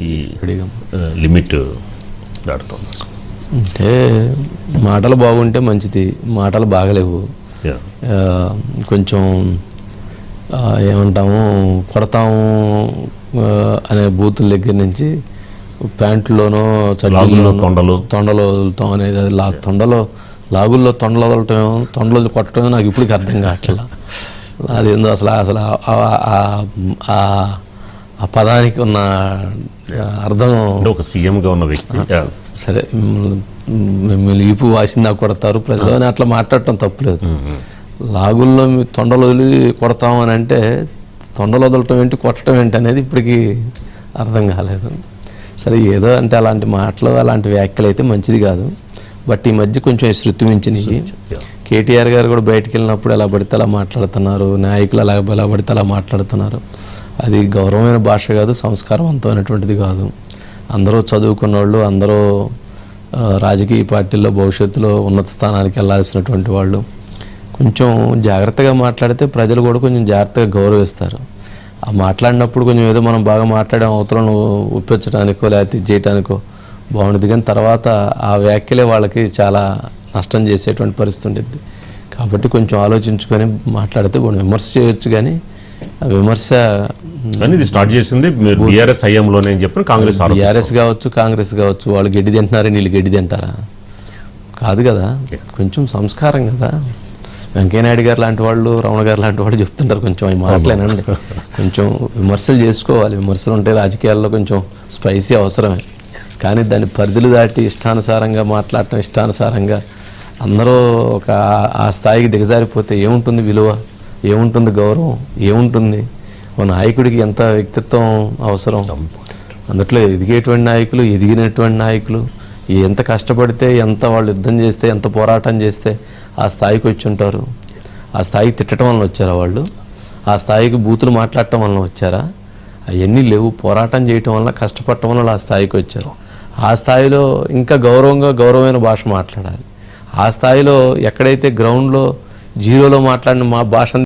ఈ లిమిట్ దాటుతుంది? అంటే మాటలు బాగుంటే మంచిది, మాటలు బాగలేవు. కొంచెం ఏమంటాము, కొడతాము అనే బూతుల దగ్గర నుంచి ప్యాంట్లోనో చడ్డీలోనో తొండలో వదులుతాం అనేది, అది లాగుల్లో తొండలు వదలటం, తొండలు కొట్టడం నాకు ఇప్పటికి అర్థం కావట్లా. అది ఏందో అసలు ఆ పదానికి ఉన్న అర్థం. ఒక సీఎంగా ఉన్న వ్యక్తి సరే, మిమ్మల్ని ఈపు వాసిందా కొడతారు ప్రజలు అని అట్లా మాట్లాడటం తప్పులేదు. లాగుల్లో మీ తొండలు వదిలి కొడతాం అని అంటే తొండలు వదలటం ఏంటి, కొట్టడం ఏంటి అనేది ఇప్పటికీ అర్థం కాలేదు. సరే, ఏదో అంటే అలాంటి మాటలు అలాంటి వ్యాఖ్యలు అయితే మంచిది కాదు. బట్ ఈ మధ్య కొంచెం శృతి మించినవి. కేటీఆర్ గారు కూడా బయటికి వెళ్ళినప్పుడు ఎలా పడితే అలా మాట్లాడుతున్నారు, నాయకులు ఎలా పడితే అలా మాట్లాడుతున్నారు. అది గౌరవమైన భాష కాదు, సంస్కారవంతమైనటువంటిది కాదు. అందరూ చదువుకున్న వాళ్ళు, అందరూ రాజకీయ పార్టీల్లో భవిష్యత్తులో ఉన్నత స్థానానికి వెళ్ళాల్సినటువంటి వాళ్ళు కొంచెం జాగ్రత్తగా మాట్లాడితే ప్రజలు కూడా కొంచెం జాగ్రత్తగా గౌరవిస్తారు. ఆ మాట్లాడినప్పుడు కొంచెం ఏదో మనం బాగా మాట్లాడే అవతలను ఒప్పించడానికో లేకపోతే చేయటానికో బాగుంటుంది, కానీ తర్వాత ఆ వ్యాఖ్యలే వాళ్ళకి చాలా నష్టం చేసేటువంటి పరిస్థితి ఉంటుంది. కాబట్టి కొంచెం ఆలోచించుకొని మాట్లాడితే విమర్శ చేయొచ్చు, కానీ ఆ విమర్శ ఇది స్టార్ట్ చేసింది బీఆర్ఎస్ హయాంలోనే అని చెప్పి కాంగ్రెస్, బీఆర్ఎస్ కావచ్చు, కాంగ్రెస్ కావచ్చు. వాళ్ళు గడ్డి తింటున్నారా, వీళ్ళు గడ్డి తింటారా? కాదు కదా, కొంచెం సంస్కారం కదా. వెంకయ్యనాయుడు గారు లాంటి వాళ్ళు, రమణ గారు లాంటి వాళ్ళు చెప్తుంటారు, కొంచెం అవి మాట్లాడండి, కొంచెం విమర్శలు చేసుకోవాలి. విమర్శలు ఉంటే రాజకీయాల్లో కొంచెం స్పైసీ అవసరమే, కానీ దాన్ని పరిధులు దాటి ఇష్టానుసారంగా మాట్లాడటం, ఇష్టానుసారంగా అందరూ ఒక ఆ స్థాయికి దిగజారిపోతే ఏముంటుంది విలువ, ఏముంటుంది గౌరవం, ఏముంటుంది? ఒక నాయకుడికి ఎంత వ్యక్తిత్వం అవసరం. అందుట్లో ఎదిగేటువంటి నాయకులు, ఎదిగినటువంటి నాయకులు ఎంత కష్టపడితే, ఎంత వాళ్ళు యుద్ధం చేస్తే, ఎంత పోరాటం చేస్తే ఆ స్థాయికి వచ్చి ఉంటారు. ఆ స్థాయికి తిట్టడం వలన వచ్చారా వాళ్ళు? ఆ స్థాయికి బూతులు మాట్లాడటం వలన వచ్చారా? అవన్నీ లేవు. పోరాటం చేయటం వలన, కష్టపడటం వలన ఆ స్థాయికి వచ్చారు. ఆ స్థాయిలో ఇంకా గౌరవమైన భాష మాట్లాడాలి. ఆ స్థాయిలో ఎక్కడైతే గ్రౌండ్లో జీరోలో మాట్లాడిన మా భాష